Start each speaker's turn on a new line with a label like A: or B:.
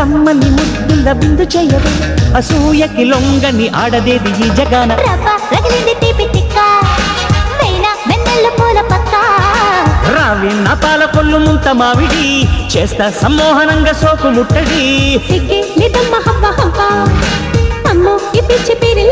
A: కమ్మని ముద్దుల బిందు చేయవే అసూయకి లొంగని ఆడదేది ఈ జగాన రావి నా పాల కొల్లు ముంత మావిడి చేస్తా సమ్మోహనంగా సోకు ముట్టడి
B: అమ్మో ఈ పిచ్చి పేరు